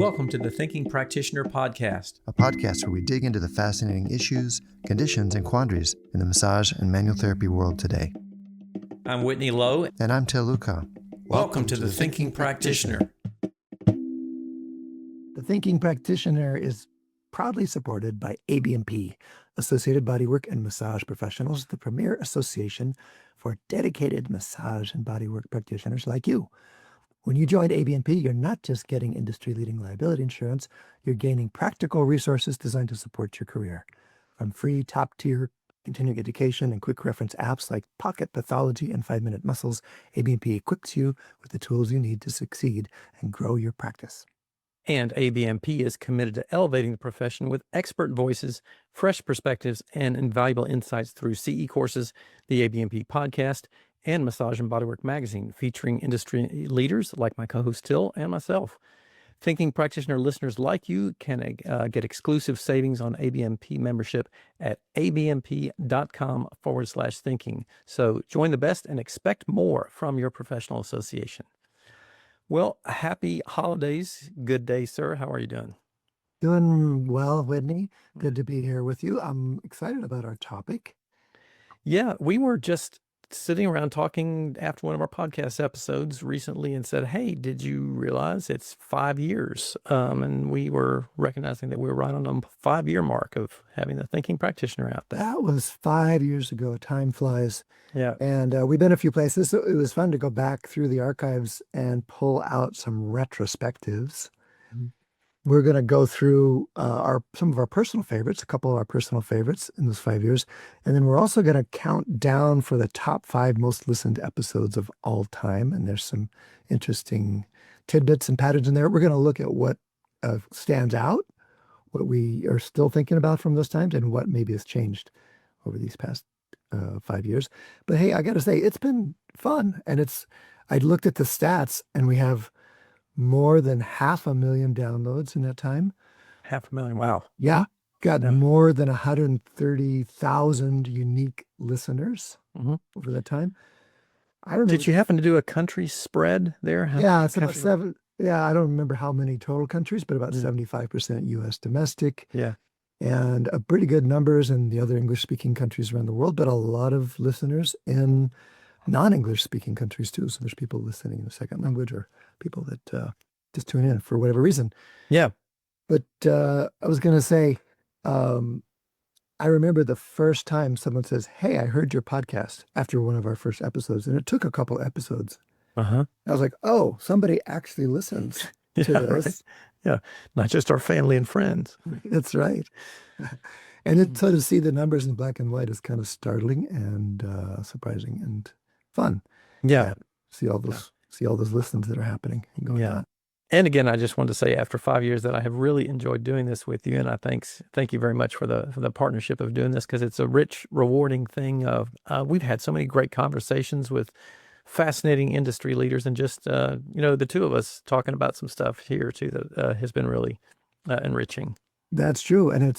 Welcome to the Thinking Practitioner podcast. A podcast where we dig into the fascinating issues, conditions, and quandaries in the massage and manual therapy world today. I'm Whitney Lowe. And I'm Til Luchau. Welcome to the Thinking Practitioner. The Thinking Practitioner is proudly supported by ABMP, Associated Bodywork and Massage Professionals, the premier association for dedicated massage and bodywork practitioners like you. When you join ABMP, you're not just getting industry-leading liability insurance, you're gaining practical resources designed to support your career. From free top-tier continuing education and quick reference apps like Pocket Pathology and 5-Minute Muscles, ABMP equips you with the tools you need to succeed and grow your practice. And ABMP is committed to elevating the profession with expert voices, fresh perspectives, and invaluable insights through CE courses, the ABMP podcast, and Massage and Bodywork magazine, featuring industry leaders like my co-host Til and myself. Thinking Practitioner listeners like you can get exclusive savings on ABMP membership at abmp.com/thinking. So join the best and expect more from your professional association. Well, happy holidays. Good day, sir. How are you doing? Doing well, Whitney. Good to be here with you. I'm excited about our topic. Yeah, we were just sitting around talking after one of our podcast episodes recently and said, hey, did you realize it's 5 years? And we were recognizing that we were right on the 5-year mark of having the Thinking Practitioner out there. That was 5 years ago. Time flies. Yeah. And we've been a few places, so it was fun to go back through the archives and pull out some retrospectives. We're going to go through some of our personal favorites, a couple of our personal favorites in those 5 years. And then we're also going to count down for the top 5 most listened episodes of all time. And there's some interesting tidbits and patterns in there. We're going to look at what stands out, what we are still thinking about from those times, and what maybe has changed over these past 5 years. But hey, I got to say, it's been fun. And I looked at the stats, and we have more than 500,000 downloads in that time. 500,000. Wow. Yeah. Got more than 130,000 unique listeners over that time. I don't know. Did you happen to do a country spread there? Yeah, it's about 7. Yeah, I don't remember how many total countries, but about 75% U.S. domestic. Yeah. And pretty good numbers in the other English-speaking countries around the world, but a lot of listeners in non-English speaking countries too. So there's people listening in a second language or people that just tune in for whatever reason. Yeah. But I was going to say, I remember the first time someone says, hey, I heard your podcast after one of our first episodes. And it took a couple episodes. I was like, oh, somebody actually listens to this. Right. Yeah. Not just our family and friends. That's right. And then so to see the numbers in black and white is kind of startling and surprising and fun. Yeah. See all those listens that are happening and going on. And again, I just wanted to say after 5 years that I have really enjoyed doing this with you. And I thank you very much for the partnership of doing this, because it's a rich, rewarding thing. We've had so many great conversations with fascinating industry leaders, and just, the two of us talking about some stuff here too that has been really enriching. That's true. And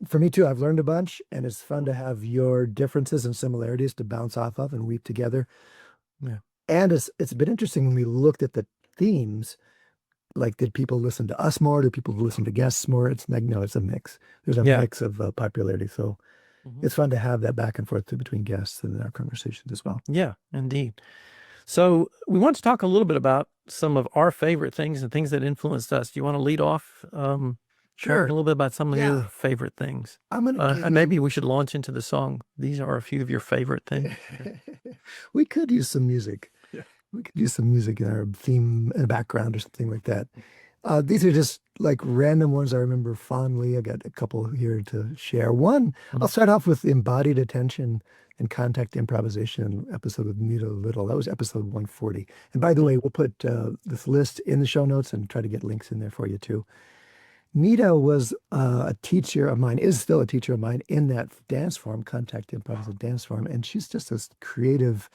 for me too, I've learned a bunch, and it's fun to have your differences and similarities to bounce off of and weave together. Yeah. And it's been interesting when we looked at the themes, like, did people listen to us more? Do people listen to guests more? It's like, no, it's a mix. There's a mix of popularity. So it's fun to have that back and forth between guests and our conversations as well. Yeah, indeed. So we want to talk a little bit about some of our favorite things and things that influenced us. Do you want to lead off? Sure. A little bit about some of your favorite things. And maybe we should launch into the song. These are a few of your favorite things. We could use some music. Yeah. We could use some music in our theme in the background or something like that. These are just like random ones I remember fondly. I got a couple here to share. One, I'll start off with Embodied Attention and Contact Improvisation episode with Nita Little. That was episode 140. And by the way, we'll put this list in the show notes and try to get links in there for you too. Nita was a teacher of mine, is still a teacher of mine in that dance form, contact improvisation dance form. And she's just a creative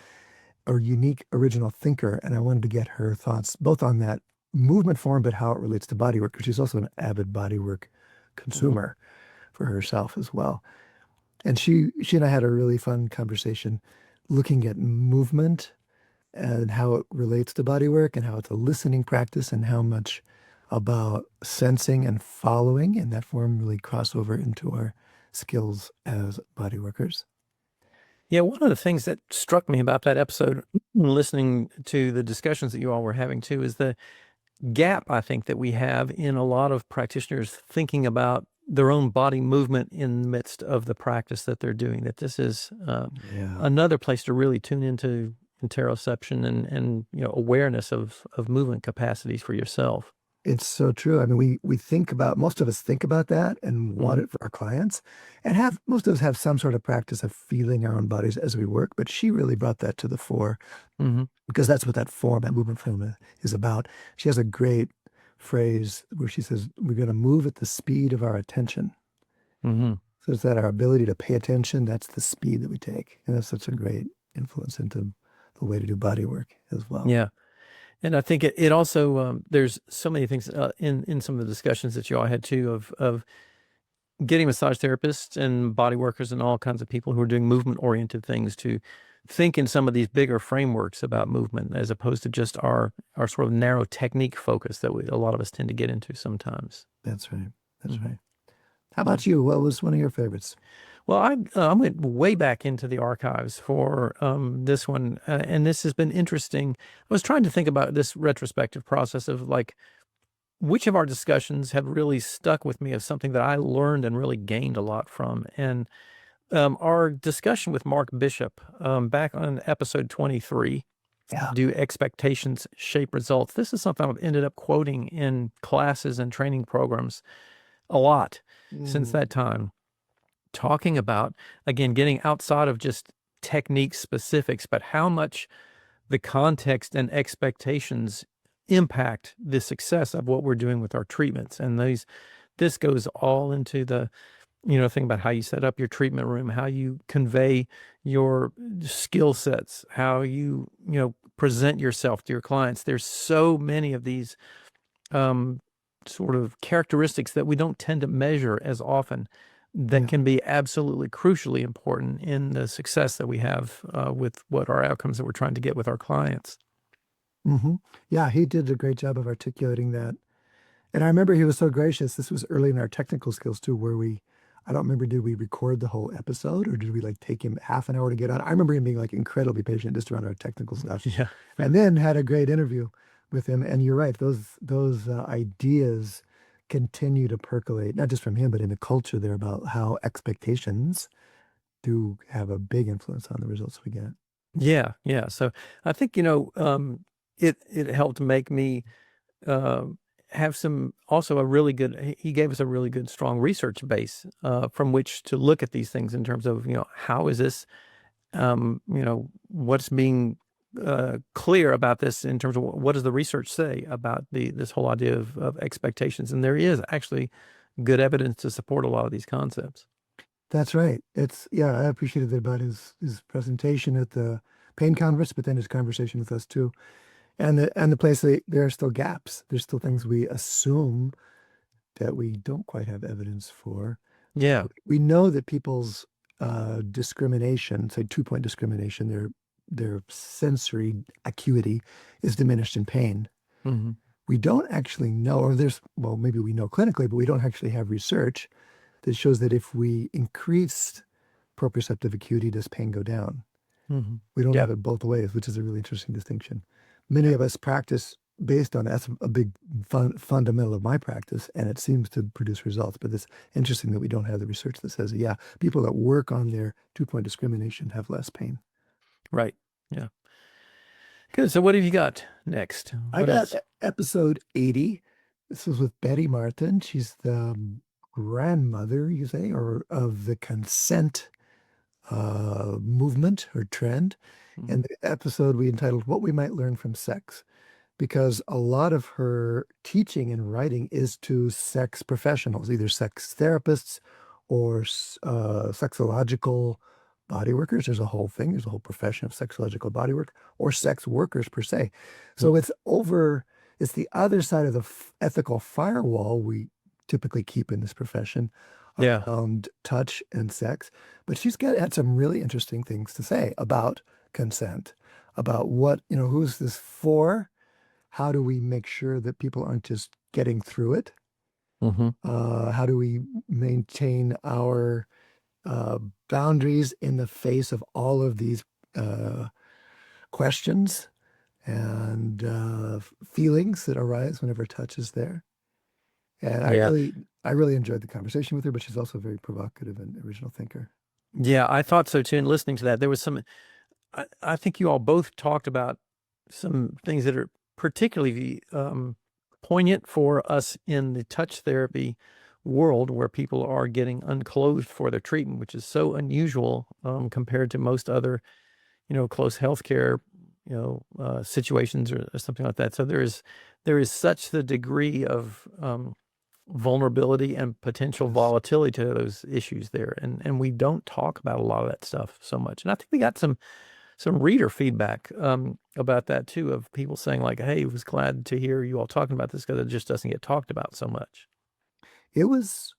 or unique original thinker. And I wanted to get her thoughts both on that movement form, but how it relates to bodywork, because she's also an avid bodywork consumer for herself as well. And she and I had a really fun conversation looking at movement and how it relates to bodywork and how it's a listening practice and how much about sensing and following, and that form really cross over into our skills as body workers. Yeah, one of the things that struck me about that episode, listening to the discussions that you all were having too, is the gap I think that we have in a lot of practitioners thinking about their own body movement in the midst of the practice that they're doing. That this is another place to really tune into interoception and awareness of movement capacities for yourself. It's so true. I mean, we think about, most of us think about that and want it for our clients, and most of us have some sort of practice of feeling our own bodies as we work, but she really brought that to the fore because that's what that movement form is about. She has a great phrase where she says, we're going to move at the speed of our attention. So it's that our ability to pay attention, that's the speed that we take. And that's such a great influence into the way to do body work as well. Yeah. And I think it also, there's so many things in some of the discussions that you all had too of getting massage therapists and body workers and all kinds of people who are doing movement-oriented things to think in some of these bigger frameworks about movement as opposed to just our sort of narrow technique focus that a lot of us tend to get into sometimes. That's right. That's right. How about you? What was one of your favorites? Well, I went way back into the archives for this one, and this has been interesting. I was trying to think about this retrospective process of like, which of our discussions have really stuck with me as something that I learned and really gained a lot from. And our discussion with Mark Bishop back on episode 23, Do Expectations Shape Results? This is something I've ended up quoting in classes and training programs a lot since that time. Talking about, again, getting outside of just technique specifics, but how much the context and expectations impact the success of what we're doing with our treatments. And this goes all into the, thing about how you set up your treatment room, how you convey your skill sets, how you, present yourself to your clients. There's so many of these sort of characteristics that we don't tend to measure as often that can be absolutely crucially important in the success that we have with what our outcomes that we're trying to get with our clients. Yeah, he did a great job of articulating that. And I remember he was so gracious. This was early in our technical skills too, where I don't remember, did we record the whole episode or did we like take him half an hour to get on? I remember him being like incredibly patient just around our technical stuff. Yeah. And then had a great interview with him. And you're right, those ideas continue to percolate, not just from him, but in the culture there about how expectations do have a big influence on the results we get. Yeah. Yeah. So I think, it helped make me have he gave us a really good, strong research base from which to look at these things in terms of, how is this, what's being clear about this in terms of what does the research say about this whole idea of expectations. And there is actually good evidence to support a lot of these concepts. That's right. I appreciated that about his presentation at the pain conference, but then his conversation with us too. And the place there are still gaps. There's still things we assume that we don't quite have evidence for. Yeah. We know that people's discrimination, say 2-point discrimination, their sensory acuity is diminished in pain. We don't actually know, or maybe we know clinically, but we don't actually have research that shows that if we increase proprioceptive acuity, does pain go down? We don't have it both ways, which is a really interesting distinction. Many of us practice based on that's a big fundamental of my practice, and it seems to produce results. But it's interesting that we don't have the research that says, people that work on their 2-point discrimination have less pain. Right. Yeah. Good. So what have you got next? I got episode 80. This was with Betty Martin. She's the grandmother, you say, or of the consent movement or trend. And the episode we entitled What We Might Learn from Sex, because a lot of her teaching and writing is to sex professionals, either sex therapists or sexological body workers. There's a whole profession of sexological body work, or sex workers per se. So it's the other side of the ethical firewall we typically keep in this profession around touch and sex. But she's had some really interesting things to say about consent, about what, who's this for? How do we make sure that people aren't just getting through it? Mm-hmm. How do we maintain our boundaries in the face of all of these questions and feelings that arise whenever touch is there? And Yeah. I really enjoyed the conversation with her, but she's also a very provocative and original thinker. Yeah, I thought so too. And listening to that, there was some, I think you all both talked about some things that are particularly poignant for us in the touch therapy world, where people are getting unclothed for their treatment, which is so unusual compared to most other, close healthcare, situations or something like that. So there is such the degree of vulnerability and potential Yes. volatility to those issues there, and we don't talk about a lot of that stuff so much. And I think we got some reader feedback about that too, of people saying like, "Hey, I was glad to hear you all talking about this because it just doesn't get talked about so much." It was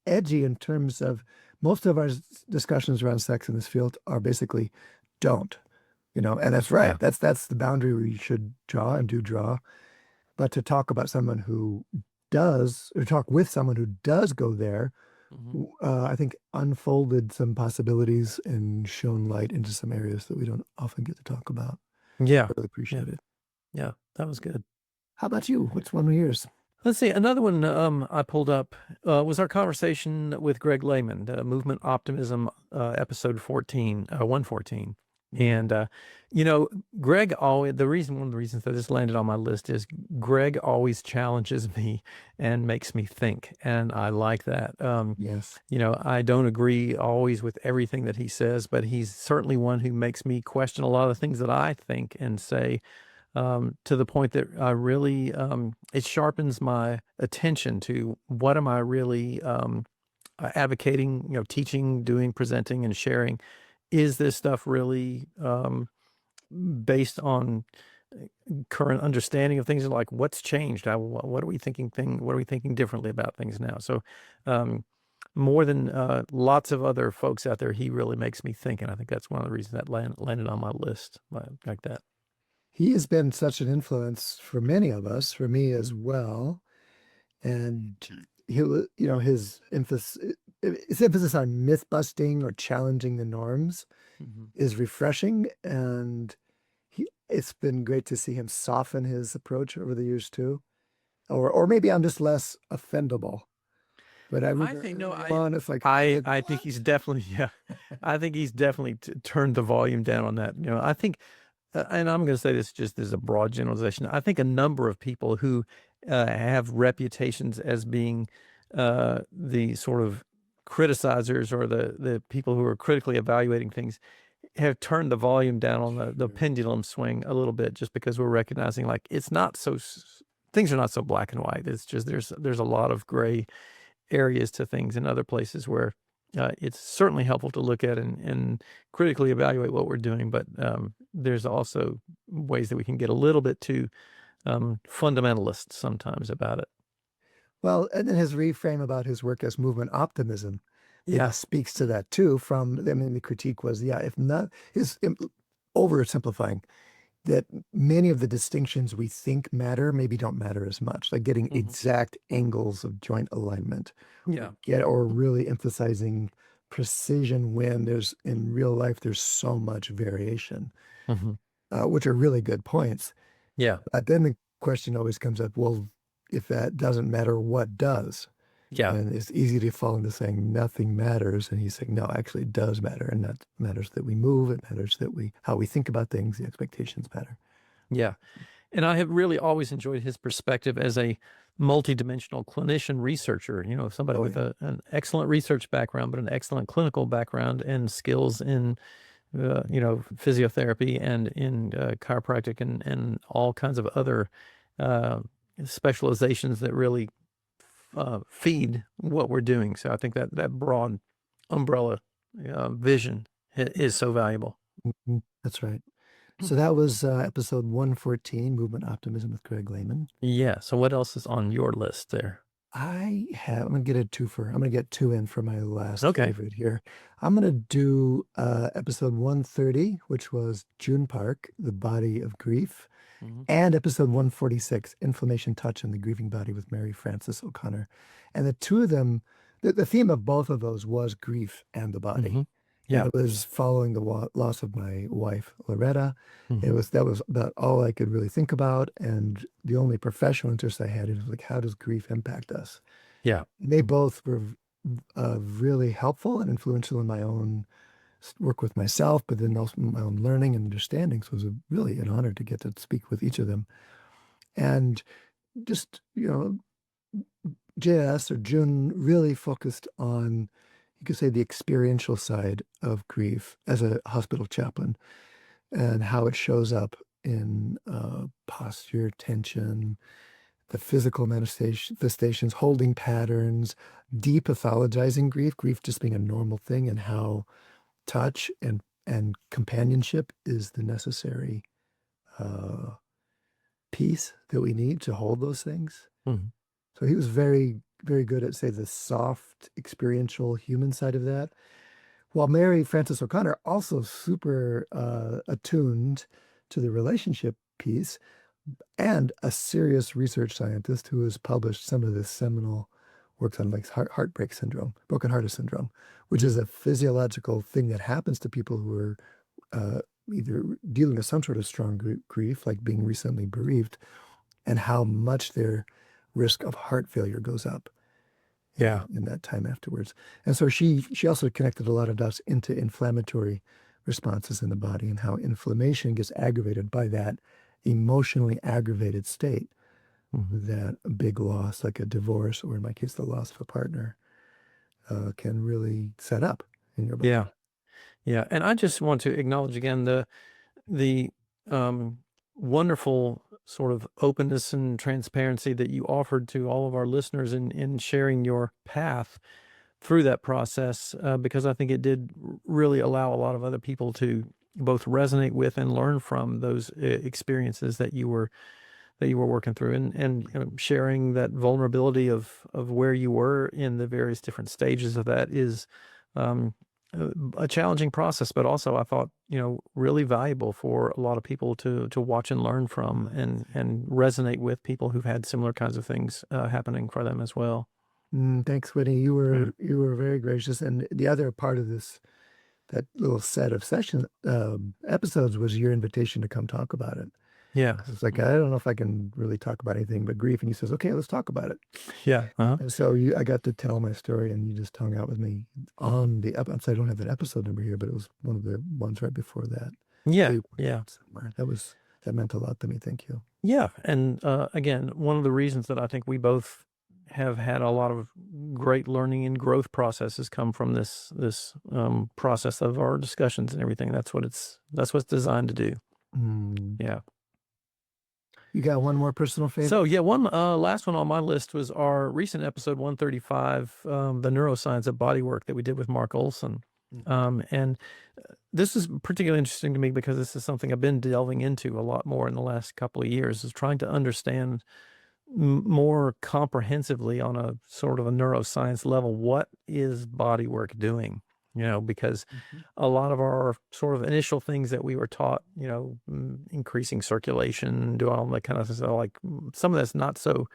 edgy in terms of most of our discussions around sex in this field are basically don't, and that's right. Yeah. That's the boundary we should draw and do draw. But to talk about someone who does, or talk with someone who does go there, Mhm. I think unfolded some possibilities and shone light into some areas that we don't often get to talk about. Yeah. I really appreciate it. Yeah, that was good. How about you? What's one of yours? Let's see. Another one I pulled up was our conversation with Greg Lehman, Movement Optimism, episode 14, 114. And, Greg always, one of the reasons that this landed on my list is Greg always challenges me and makes me think. And I like that. Yes. I don't agree always with everything that he says, but he's certainly one who makes me question a lot of the things that I think and say, to the point that I really, it sharpens my attention to what am I really advocating, teaching, doing, presenting, and sharing. Is this stuff really based on current understanding of things? Like what's changed? What are we thinking? What are we thinking differently about things now? So more than lots of other folks out there, he really makes me think, and I think that's one of the reasons that landed on my list like that. He has been such an influence for many of us, for me as well. And his emphasis on myth busting or challenging the norms is refreshing, and it's been great to see him soften his approach over the years too. Or maybe I'm just less offendable. But I think no, it's like I think he's definitely I think he's definitely turned the volume down on that. I think, and I'm going to say this just as a broad generalization. I think a number of people who have reputations as being the sort of criticizers or the people who are critically evaluating things have turned the volume down on the pendulum swing a little bit, just because we're recognizing like it's not so things are not so black and white. It's just there's a lot of gray areas to things in other places where it's certainly helpful to look at and critically evaluate what we're doing, but there's also ways that we can get a little bit too fundamentalist sometimes about it. Well, and then his reframe about his work as movement optimism, Yeah. speaks to that too. The critique was, if not his oversimplifying, that many of the distinctions we think matter maybe don't matter as much, like getting exact angles of joint alignment. Yeah. Or really emphasizing precision when in real life there's so much variation, which are really good points. Yeah. But then the question always comes up, well, if that doesn't matter, what does? Yeah. And it's easy to fall into saying nothing matters. And he's saying, no, actually it does matter. And that matters that we move. It matters that how we think about things. The expectations matter. Yeah. And I have really always enjoyed his perspective as a multidimensional clinician researcher, somebody with an excellent research background, but an excellent clinical background and skills in, physiotherapy and in chiropractic and all kinds of other specializations that really feed what we're doing. So I think that broad umbrella vision is so valuable. That's right. So that was episode 114, Movement Optimism with Greg Lehman. Yeah. So what else is on your list there? I'm going to get I'm going to get two in for my last favorite here. I'm going to do episode 130, which was June Park, The Body of Grief. and episode 146, Inflammation, Touch, and the Grieving Body with Mary Frances O'Connor. And the two of them, the theme of both of those was grief and the body. Yeah. And it was following the loss of my wife, Loretta. Mhm. That was about all I could really think about. And the only professional interest I had is like, how does grief impact us? Yeah. And they both were really helpful and influential in my own work with myself, but then also my own learning and understanding. So it was really an honor to get to speak with each of them. And just, JS or June really focused on, you could say, the experiential side of grief as a hospital chaplain and how it shows up in posture, tension, the physical manifestations, holding patterns, depathologizing grief just being a normal thing, and how touch and companionship is the necessary piece that we need to hold those things. Mhm. So he was very, very good at, say, the soft, experiential, human side of that. While Mary Frances O'Connor also super attuned to the relationship piece, and a serious research scientist who has published some of the seminal works on like heartbreak syndrome, broken hearted syndrome, which is a physiological thing that happens to people who are either dealing with some sort of strong grief, like being recently bereaved, and how much their risk of heart failure goes up in that time afterwards. And so she also connected a lot of dots into inflammatory responses in the body and how inflammation gets aggravated by that emotionally aggravated state that a big loss, like a divorce, or in my case, the loss of a partner, can really set up in your body. Yeah. Yeah. And I just want to acknowledge again the wonderful sort of openness and transparency that you offered to all of our listeners in sharing your path through that process, because I think it did really allow a lot of other people to both resonate with and learn from those experiences that you were working through, and sharing that vulnerability of where you were in the various different stages of that is a challenging process, but also I thought, really valuable for a lot of people to watch and learn from, and resonate with people who've had similar kinds of things happening for them as well. Thanks, Whitney. You were very gracious. And the other part of that little set of episodes was your invitation to come talk about it. Yeah. It's like, I don't know if I can really talk about anything but grief. And he says, okay, let's talk about it. Yeah. And so I got to tell my story, and you just hung out with me on the episode. I don't have that episode number here, but it was one of the ones right before that. Yeah. Yeah. Somewhere. That meant a lot to me. Thank you. Yeah. And again, one of the reasons that I think we both have had a lot of great learning and growth processes come from this process of our discussions and everything. That's what it's designed to do. Yeah. You got one more personal favorite? So yeah, one last one on my list was our recent episode 135, the neuroscience of bodywork that we did with Mark Olson. And this is particularly interesting to me because this is something I've been delving into a lot more in the last couple of years, is trying to understand more comprehensively on a sort of a neuroscience level, what is bodywork doing? Because a lot of our sort of initial things that we were taught, increasing circulation, doing all that kind of stuff, like some of that's not so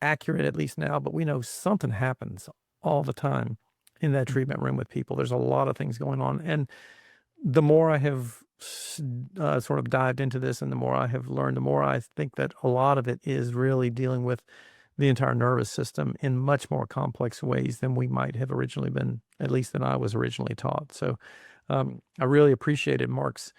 accurate, at least now, but we know something happens all the time in that treatment room with people. There's a lot of things going on. And the more I have sort of dived into this and the more I have learned, the more I think that a lot of it is really dealing with the entire nervous system in much more complex ways than we might have originally been, at least than I was originally taught. So I really appreciated Mark's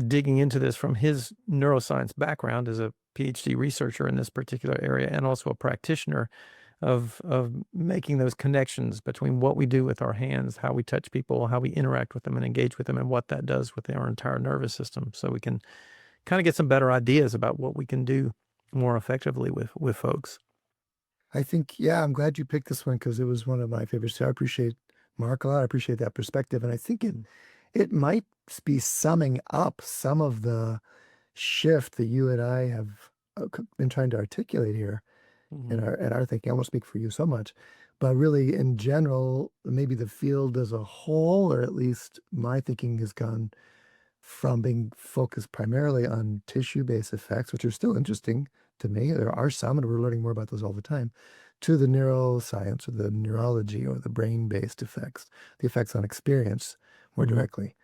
digging into this from his neuroscience background as a PhD researcher in this particular area, and also a practitioner of making those connections between what we do with our hands, how we touch people, how we interact with them and engage with them, and what that does with our entire nervous system. So we can kind of get some better ideas about what we can do more effectively with folks. I think, I'm glad you picked this one because it was one of my favorites. So I appreciate Mark a lot. I appreciate that perspective. And I think it might be summing up some of the shift that you and I have been trying to articulate here in our thinking. I won't speak for you so much, but really in general, maybe the field as a whole, or at least my thinking, has gone from being focused primarily on tissue-based effects, which are still interesting to me. There are some, and we're learning more about those all the time, to the neuroscience or the neurology or the brain-based effects, the effects on experience more directly.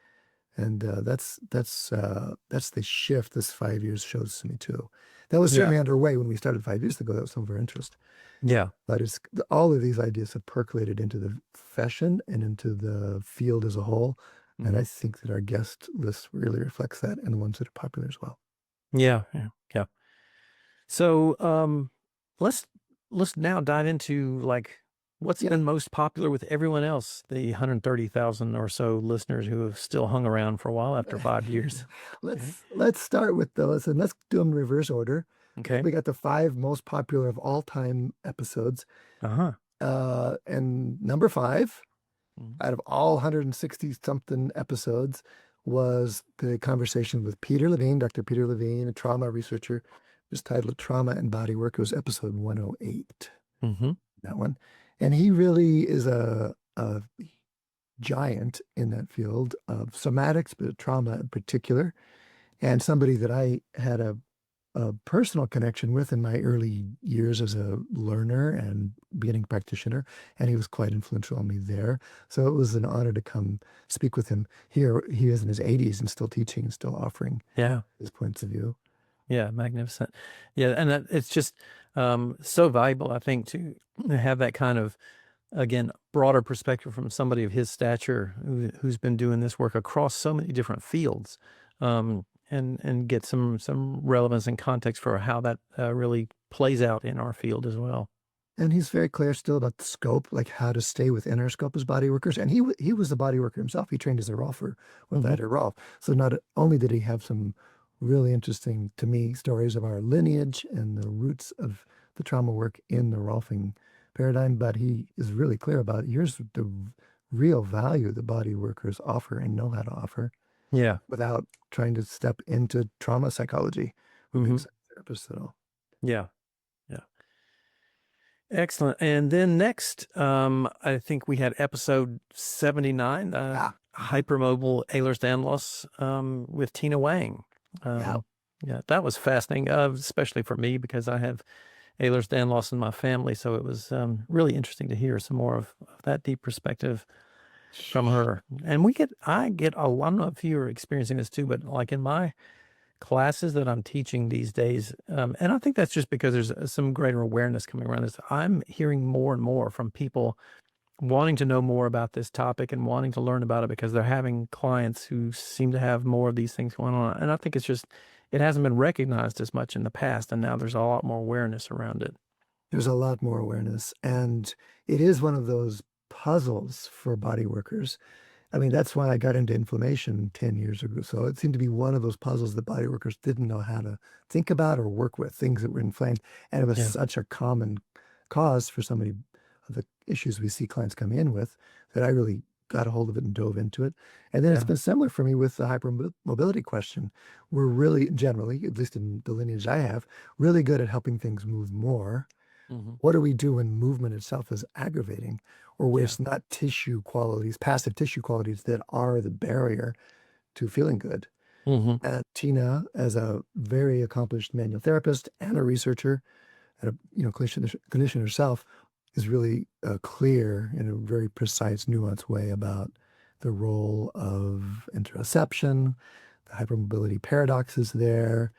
And that's the shift this 5 years shows to me too. That was certainly underway when we started 5 years ago. That was some of our interest. Yeah. But all of these ideas have percolated into the profession and into the field as a whole. And I think that our guest list really reflects that, and the ones that are popular as well. Yeah. So let's now dive into like what's been most popular with everyone else, the 130,000 or so listeners who have still hung around for a while after 5 years. Let's start with those, and let's do them in reverse order. Okay. We got the 5 most popular of all time episodes. And number 5, out of all 160 something episodes, was the conversation with Peter Levine, Dr. Peter Levine, a trauma researcher. It was titled Trauma and Body Work. It was episode 108. That one. And he really is a giant in that field of somatics, but trauma in particular, and somebody that I had a personal connection with in my early years as a learner and beginning practitioner, and he was quite influential on me there. So it was an honor to come speak with him here. He is in his 80s and still teaching and still offering his points of view. Yeah, magnificent. Yeah, and it's just so valuable, I think, to have that kind of, again, broader perspective from somebody of his stature who's been doing this work across so many different fields, and get some relevance and context for how that really plays out in our field as well. And he's very clear still about the scope, like how to stay within our scope as body workers. And he was a body worker himself. He trained as a Rolfer with Ida Rolf. So not only did he have some really interesting, to me, stories of our lineage and the roots of the trauma work in the Rolfing paradigm, but he is really clear about here's the real value the body workers offer and know how to offer. Yeah. Without trying to step into trauma psychology. Therapists at all. Yeah. Excellent. And then next, I think we had episode 79, Hypermobile Ehlers-Danlos with Tina Wang. Yeah, that was fascinating, especially for me because I have Ehlers-Danlos in my family. So it was really interesting to hear some more of that deep perspective from her. And I get I don't know if you're experiencing this too, but like in my classes that I'm teaching these days, and I think that's just because there's some greater awareness coming around this, I'm hearing more and more from people wanting to know more about this topic and wanting to learn about it because they're having clients who seem to have more of these things going on. And I think it's just, it hasn't been recognized as much in the past, and now there's a lot more awareness around it. There's a lot more awareness, and it is one of those puzzles for body workers. I mean, that's why I got into inflammation 10 years ago. So it seemed to be one of those puzzles that body workers didn't know how to think about or work with, things that were inflamed. And it was such a common cause for so many of the issues we see clients come in with that I really got a hold of it and dove into it. And then it's been similar for me with the hypermobility question. We're really, generally, at least in the lineage I have, really good at helping things move more. What do we do when movement itself is aggravating, or where it's not tissue qualities, passive tissue qualities that are the barrier to feeling good? And Tina, as a very accomplished manual therapist and a researcher, and a clinician herself, is really clear in a very precise, nuanced way about the role of interoception, the hypermobility paradoxes there,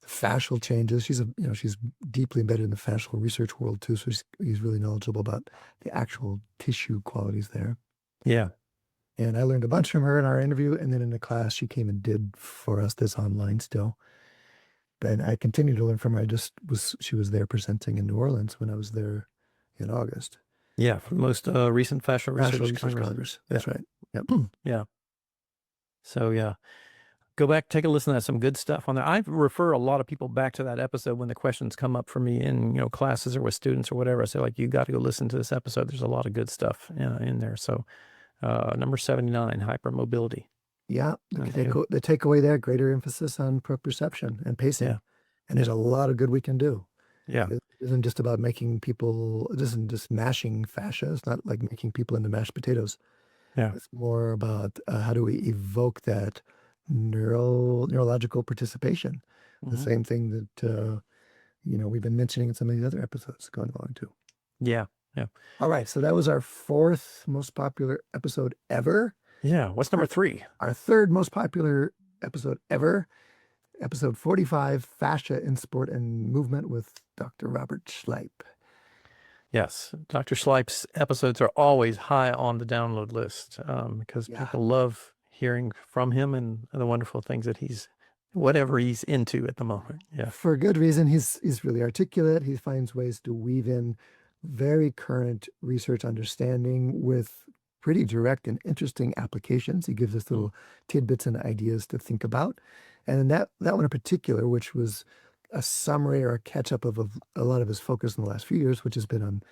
the fascial changes. She's deeply embedded in the fascial research world too, so he's really knowledgeable about the actual tissue qualities there. Yeah. And I learned a bunch from her in our interview, and then in the class she came and did for us this online still. And I continue to learn from her. She was there presenting in New Orleans when I was there in August. Yeah, for the most recent fascial research Congress. That's right. Yep. Yeah. So go back, take a listen to that. Some good stuff on there. I refer a lot of people back to that episode when the questions come up for me in classes or with students or whatever. I say, like, you got to go listen to this episode. There's a lot of good stuff in there. So number 79, hypermobility. Yeah. The takeaway there, greater emphasis on proprioception and pacing. Yeah. And there's a lot of good we can do. Yeah. It isn't just about it isn't just mashing fascia. It's not like making people into mashed potatoes. Yeah. It's more about how do we evoke that neurological participation. The Mhm. same thing that we've been mentioning in some of these other episodes going along too. Yeah. Yeah. All right, so that was our fourth most popular episode ever. Yeah. What's number 3? Our third most popular episode ever, episode 45, Fascia in Sport and Movement with Dr. Robert Schleip. Yes. Dr. Schleip's episodes are always high on the download list because Yeah. people love hearing from him and the wonderful things that whatever he's into at the moment. Yeah. For good reason. He's really articulate. He finds ways to weave in very current research understanding with pretty direct and interesting applications. He gives us little tidbits and ideas to think about. And then that one in particular, which was a summary or a catch-up of a lot of his focus in the last few years, which has been on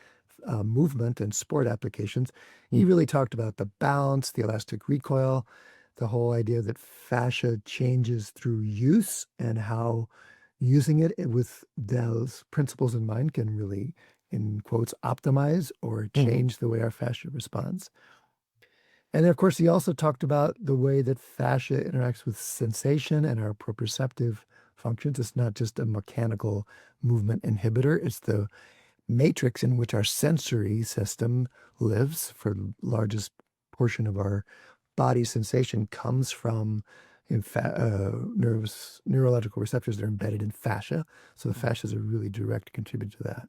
movement and sport applications. He really talked about the bounce, the elastic recoil, the whole idea that fascia changes through use and how using it with those principles in mind can really, in quotes, optimize or change the way our fascia responds. And then, of course, he also talked about the way that fascia interacts with sensation and our proprioceptive functions. It's not just a mechanical movement inhibitor. It's the matrix in which our sensory system lives. For the largest portion of our body sensation comes from neurological receptors that are embedded in fascia. So the fascia is a really direct contributor to that.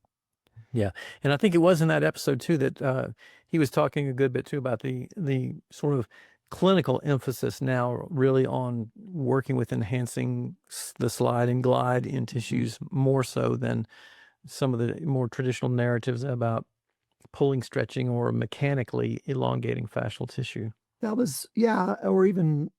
Yeah. And I think it was in that episode too that he was talking a good bit too about the sort of clinical emphasis now really on working with enhancing the slide and glide in tissues more so than some of the more traditional narratives about pulling, stretching, or mechanically elongating fascial tissue. That was, yeah, or even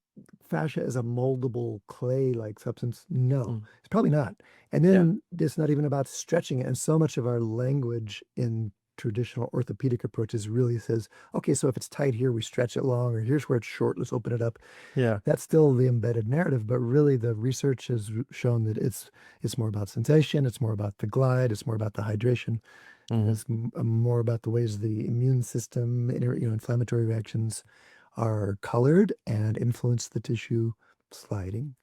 fascia as a moldable clay-like substance. No, it's probably not. And then it's not even about stretching it. And so much of our language in traditional orthopedic approaches really says, okay, so if it's tight here, we stretch it long, or here's where it's short, let's open it up. Yeah. That's still the embedded narrative, but really the research has shown that it's more about sensation, it's more about the glide, it's more about the hydration, it's more about the ways the immune system, inflammatory reactions are colored and influence the tissue sliding.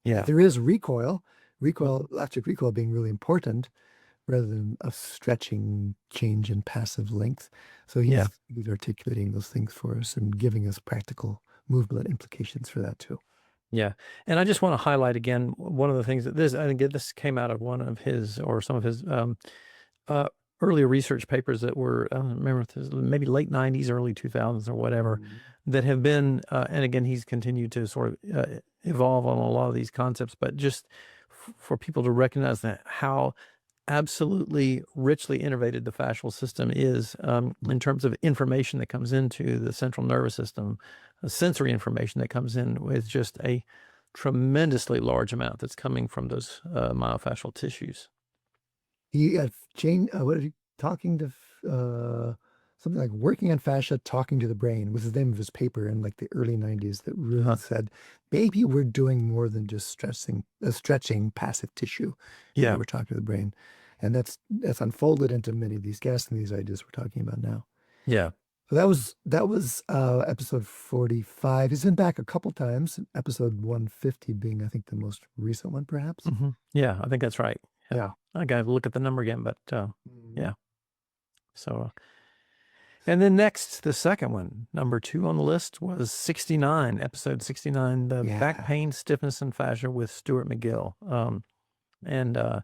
Yeah. There is recoil, elastic recoil being really important rather than a stretching change in passive length. So he's articulating those things for us and giving us practical movement implications for that too. Yeah. And I just want to highlight again, one of the things that this came out of one of his or some of his earlier research papers that were, I don't remember if it was maybe late 90s, early 2000s or whatever, that have been, and again, he's continued to sort of evolve on a lot of these concepts, but just for people to recognize that how absolutely richly innervated the fascial system is in terms of information that comes into the central nervous system, sensory information that comes in with just a tremendously large amount that's coming from those myofascial tissues. He what are you talking to something like working on fascia, talking to the brain was the name of his paper in like the early 90s that really said, maybe we're doing more than just stretching passive tissue. Yeah. We're talking to the brain. And that's unfolded into many of these guests and these ideas we're talking about now. Yeah. So that was episode 45. He's been back a couple times, episode 150 being, I think, the most recent one, perhaps. Yeah, I think that's right. Yeah. I got to look at the number again, but yeah. So, and then next, the second one, number 2 on the list was 69, episode 69, the back pain, stiffness, and fascia with Stuart McGill. And I've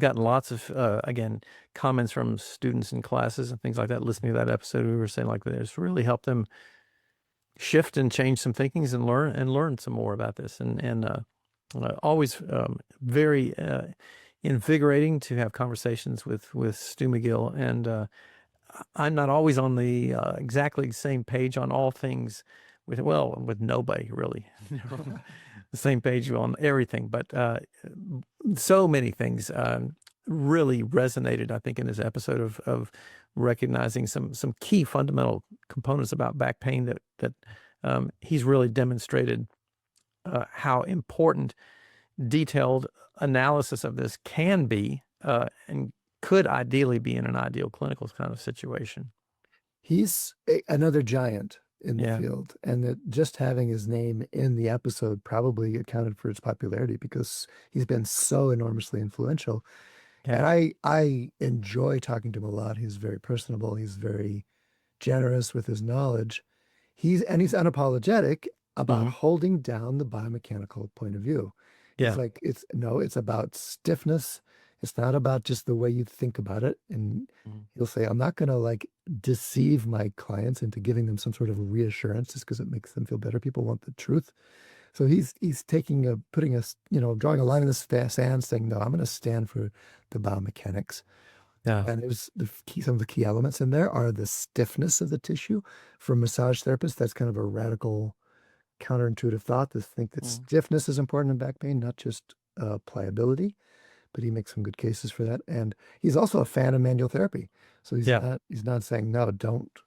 gotten lots of, again, comments from students in classes and things like that, listening to that episode. We were saying like that it's really helped them shift and change some thinkings and learn some more about this. And always very invigorating to have conversations with Stu McGill. And I'm not always on the exactly same page on all things with nobody really. The same page on everything, but so many things really resonated, I think, in this episode of recognizing some key fundamental components about back pain that he's really demonstrated how important detailed analysis of this can be and could ideally be in an ideal clinical kind of situation. He's another giant in the Yeah. field, and that just having his name in the episode probably accounted for its popularity because he's been so enormously influential. Yeah. And I enjoy talking to him a lot. He's very personable. He's very generous with his knowledge. He's unapologetic about Mhm. holding down the biomechanical point of view. Yeah. He's like, it's about stiffness. It's not about just the way you think about it. And Mhm. he'll say, I'm not going to like deceive my clients into giving them some sort of reassurance just because it makes them feel better. People want the truth. So he's drawing a line in the sand saying, no, I'm going to stand for the biomechanics. Yeah. And it was some of the key elements in there are the stiffness of the tissue. For massage therapists, that's kind of a radical counterintuitive thought to think that stiffness is important in back pain, not just pliability. But he makes some good cases for that. And he's also a fan of manual therapy. So he's not saying, no, don't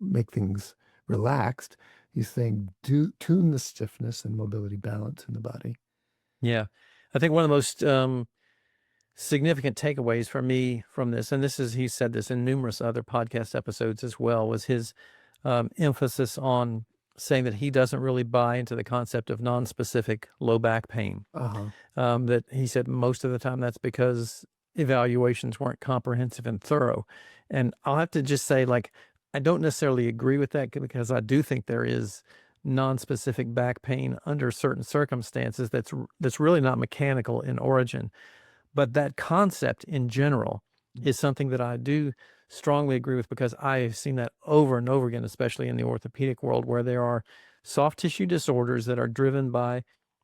make things relaxed. He's saying, tune the stiffness and mobility balance in the body. Yeah. I think one of the most significant takeaways for me from this, and he said this in numerous other podcast episodes as well, was his emphasis on saying that he doesn't really buy into the concept of non-specific low back pain. That he said most of the time that's because evaluations weren't comprehensive and thorough. And I'll have to just say, like, I don't necessarily agree with that because I do think there is non-specific back pain under certain circumstances that's really not mechanical in origin. But that concept in general is something that I do strongly agree with because I have seen that over and over again, especially in the orthopedic world, where there are soft tissue disorders that are driven by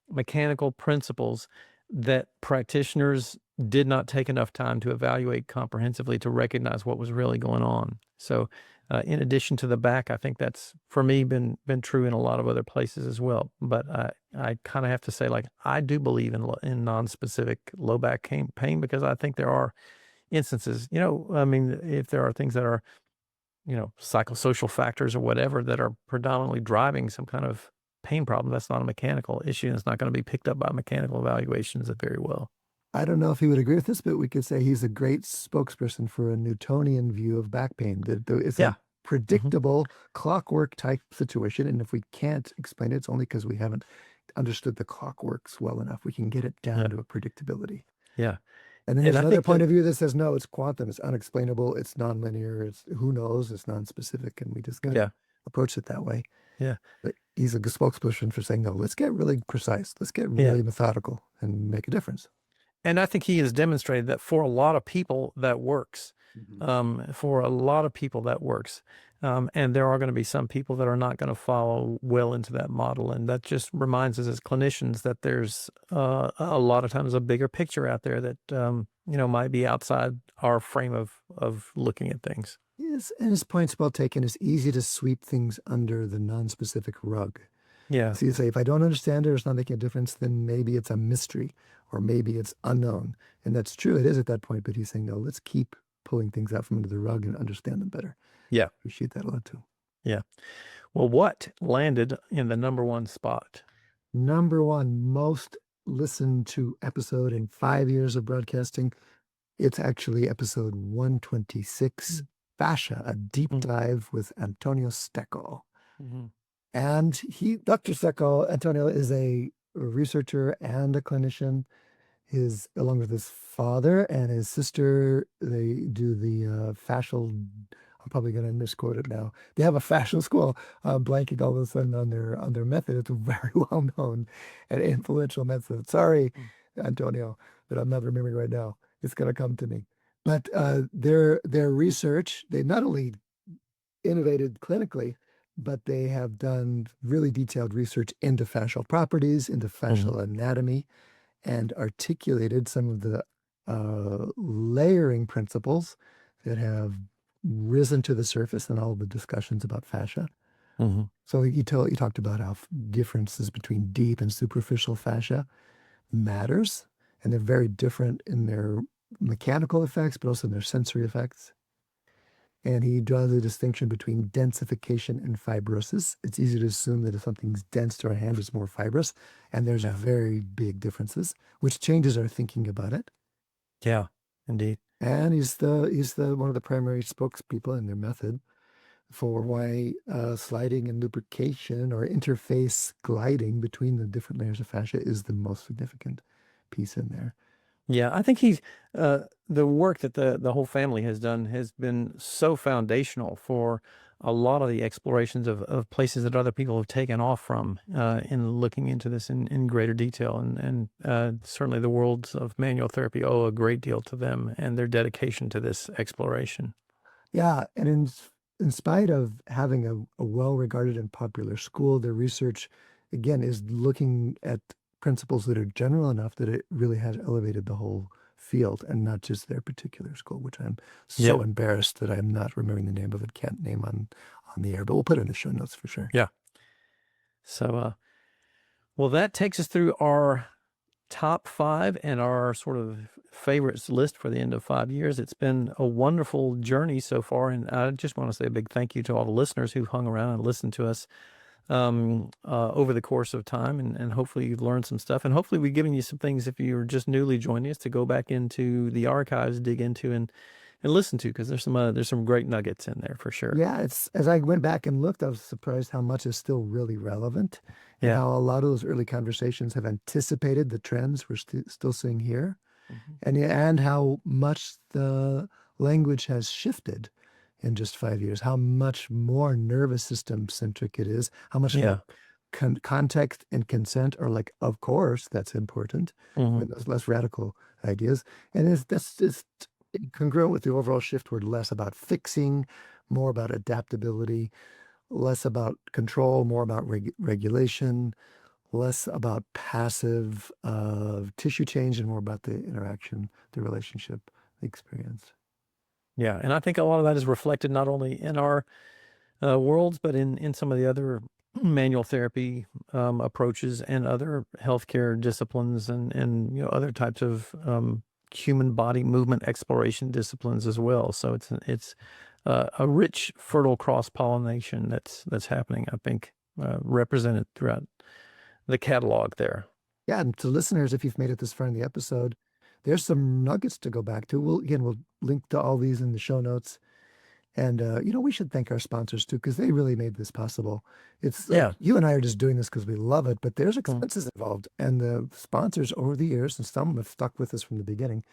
mechanical principles that practitioners did not take enough time to evaluate comprehensively to recognize what was really going on. So in addition to the back, I think that's, for me, been true in a lot of other places as well. But I kind of have to say, like, I do believe in non-specific low back pain because I think there are instances, I mean, if there are things that are, psychosocial factors or whatever that are predominantly driving some kind of pain problem, that's not a mechanical issue, and it's not going to be picked up by mechanical evaluations very well. I don't know if he would agree with this, but we could say he's a great spokesperson for a Newtonian view of back pain. That it's a predictable clockwork type situation. And if we can't explain it, it's only because we haven't understood the clockworks well enough. We can get it down to a predictability. Yeah. And then there's another point of view that says, no, it's quantum, it's unexplainable, it's nonlinear, it's who knows, it's non-specific. And we just got to approach it that way. Yeah. But he's a good spokesperson for saying, no, let's get really precise. Let's get really methodical and make a difference. And I think he has demonstrated that for a lot of people that works. For a lot of people that works. And there are going to be some people that are not going to follow well into that model. And that just reminds us as clinicians that there's a lot of times a bigger picture out there that, might be outside our frame of looking at things. Yes, and his point's well taken. It's easy to sweep things under the non-specific rug. Yeah. So you say, if I don't understand it or it's not making a difference, then maybe it's a mystery or maybe it's unknown. And that's true. It is at that point. But he's saying, no, let's keep pulling things out from under the rug and understand them better. Yeah. Appreciate that a lot too. Yeah. Well, what landed in the number one spot? Number one most listened to episode in 5 years of broadcasting. It's actually episode 126, Fascia, a deep dive with Antonio Stecco. And Dr. Stecco, Antonio, is a researcher and a clinician. Along with his father and his sister, they do the fascial. I'm probably going to misquote it now. They have a fascial school. Blanking all of a sudden on their method. It's a very well known and influential method. Sorry, Antonio, that I'm not remembering right now. It's going to come to me. But their research, they not only innovated clinically, but they have done really detailed research into fascial properties, into fascial anatomy, and articulated some of the layering principles that have risen to the surface in all the discussions about fascia. So he talked about how differences between deep and superficial fascia matters, and they're very different in their mechanical effects, but also in their sensory effects. And he draws a distinction between densification and fibrosis. It's easy to assume that if something's dense to our hand, it's more fibrous. And there's very big differences, which changes our thinking about it. Yeah, indeed. And he's one of the primary spokespeople in their method. for why sliding and lubrication or interface gliding between the different layers of fascia is the most significant piece in there. Yeah, I think the work that the whole family has done has been so foundational for a lot of the explorations of places that other people have taken off from in looking into this in greater detail. And certainly the worlds of manual therapy owe a great deal to them and their dedication to this exploration. Yeah, and in spite of having a well-regarded and popular school, their research, again, is looking at principles that are general enough that it really has elevated the whole field and not just their particular school, which I'm so Yep. embarrassed that I'm not remembering the name of it, can't name on the air, but we'll put it in the show notes for sure. Yeah. So, well, that takes us through our top 5 and our sort of favorites list for the end of 5 years. It's been a wonderful journey so far, and I just want to say a big thank you to all the listeners who hung around and listened to us over the course of time, and hopefully you've learned some stuff, and hopefully we've given you some things if you're just newly joining us to go back into the archives, dig into, and listen to, because there's some great nuggets in there for sure. Yeah, it's as I went back and looked, I was surprised how much is still really relevant, and Yeah. how a lot of those early conversations have anticipated the trends we're still seeing here, and how much the language has shifted in just 5 years, how much more nervous system centric it is, how much Yeah. context and consent are like, of course, that's important, Mhm. with those less radical ideas. And that's just congruent with the overall shift toward less about fixing, more about adaptability, less about control, more about regulation, less about passive tissue change, and more about the interaction, the relationship, the experience. Yeah, and I think a lot of that is reflected not only in our worlds, but in some of the other manual therapy approaches and other healthcare disciplines, and other types of human body movement exploration disciplines as well. So it's a rich, fertile cross pollination that's happening, I think, represented throughout the catalog there. Yeah, and to listeners, if you've made it this far in the episode, there's some nuggets to go back to. We'll link to all these in the show notes. And, we should thank our sponsors too, because they really made this possible. It's like, Yeah. you and I are just doing this because we love it, but there's Mm. expenses involved. And the sponsors over the years, and some have stuck with us from the beginning,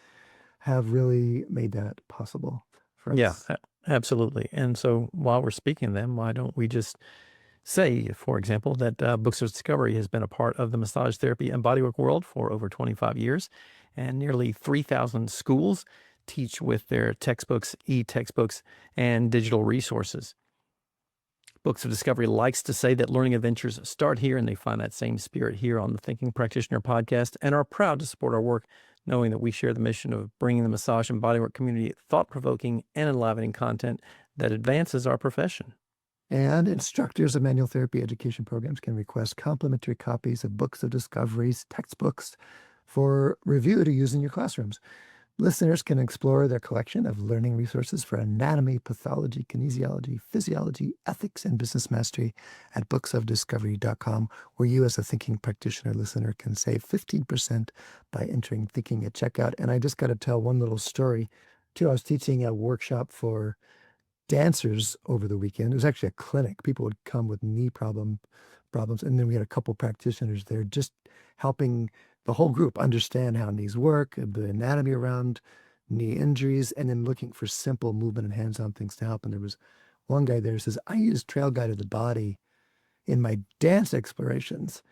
have really made that possible for Yeah, us. absolutely. And so while we're speaking of them, why don't we just say, for example, that Books of Discovery has been a part of the massage therapy and bodywork world for over 25 years, and nearly 3,000 schools teach with their textbooks, e-textbooks, and digital resources. Books of Discovery likes to say that learning adventures start here, and they find that same spirit here on the Thinking Practitioner podcast, and are proud to support our work, knowing that we share the mission of bringing the massage and bodywork community thought-provoking and enlivening content that advances our profession. And instructors of manual therapy education programs can request complimentary copies of Books of Discovery's textbooks for review to use in your classrooms. Listeners can explore their collection of learning resources for anatomy, pathology, kinesiology, physiology, ethics, and business mastery at booksofdiscovery.com, where you as a Thinking Practitioner listener can save 15% by entering Thinking at checkout. And I just got to tell one little story, too. I was teaching a workshop for dancers over the weekend. It was actually a clinic. People would come with knee problems, and then we had a couple practitioners there just helping the whole group understand how knees work, the anatomy around knee injuries, and then looking for simple movement and hands-on things to help. And there was one guy there who says, I use trail guide of the body in my dance explorations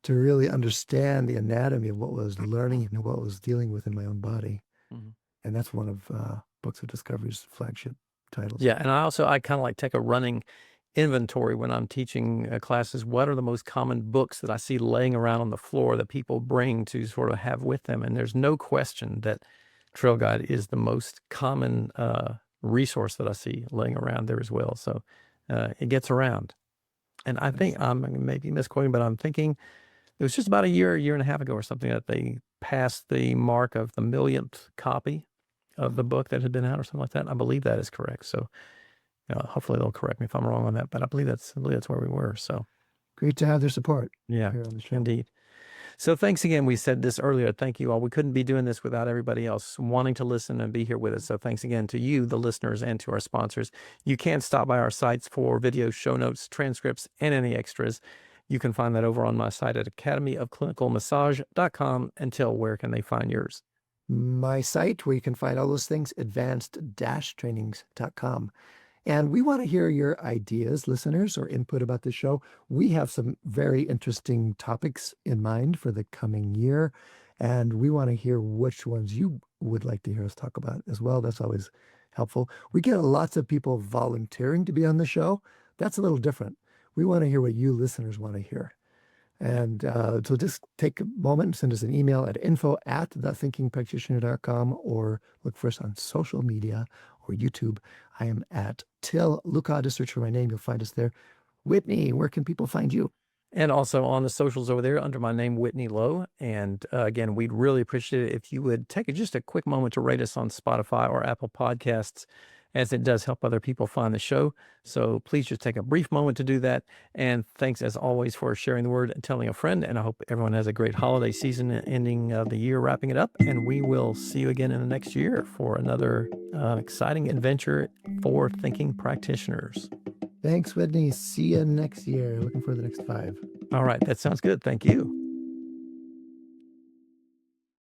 to really understand the anatomy of what was learning and what was dealing with in my own body. Mhm. And that's one of Books of Discovery's flagship titles. Yeah, and I kind of like take a running inventory when I'm teaching classes. What are the most common books that I see laying around on the floor that people bring to sort of have with them? And there's no question that Trail Guide is the most common resource that I see laying around there as well. So it gets around. And I think I'm maybe misquoting, but I'm thinking it was just about a year and a half ago or something that they passed the mark of the millionth copy of the book that had been out or something like that. I believe that is correct. So hopefully they'll correct me if I'm wrong on that, but I believe that's where we were. So Great to have their support yeah, here on the show. indeed. So thanks again. We said this earlier. Thank you all. We couldn't be doing this without everybody else wanting to listen and be here with us. So thanks again to you, the listeners, and to our sponsors. You can stop by our sites for videos, show notes, transcripts, and any extras. You can find that over on my site at academyofclinicalmassage.com. Until where can they find yours? My site, where you can find all those things, advanced-trainings.com. And we want to hear your ideas, listeners, or input about the show. We have some very interesting topics in mind for the coming year, and we want to hear which ones you would like to hear us talk about as well. That's always helpful. We get lots of people volunteering to be on the show. That's a little different. We want to hear what you listeners want to hear. And so just take a moment and send us an email at info@thethinkingpractitioner.com, or look for us on social media or YouTube. I am at Til Luchau. Just search for my name. You'll find us there. Whitney, where can people find you? And also on the socials over there under my name, Whitney Lowe. And again, we'd really appreciate it if you would take just a quick moment to rate us on Spotify or Apple Podcasts, as it does help other people find the show. So please just take a brief moment to do that. And thanks, as always, for sharing the word and telling a friend. And I hope everyone has a great holiday season, ending the year, wrapping it up. And we will see you again in the next year for another exciting adventure for thinking practitioners. Thanks, Whitney. See you next year. Looking for the next 5. All right. That sounds good. Thank you.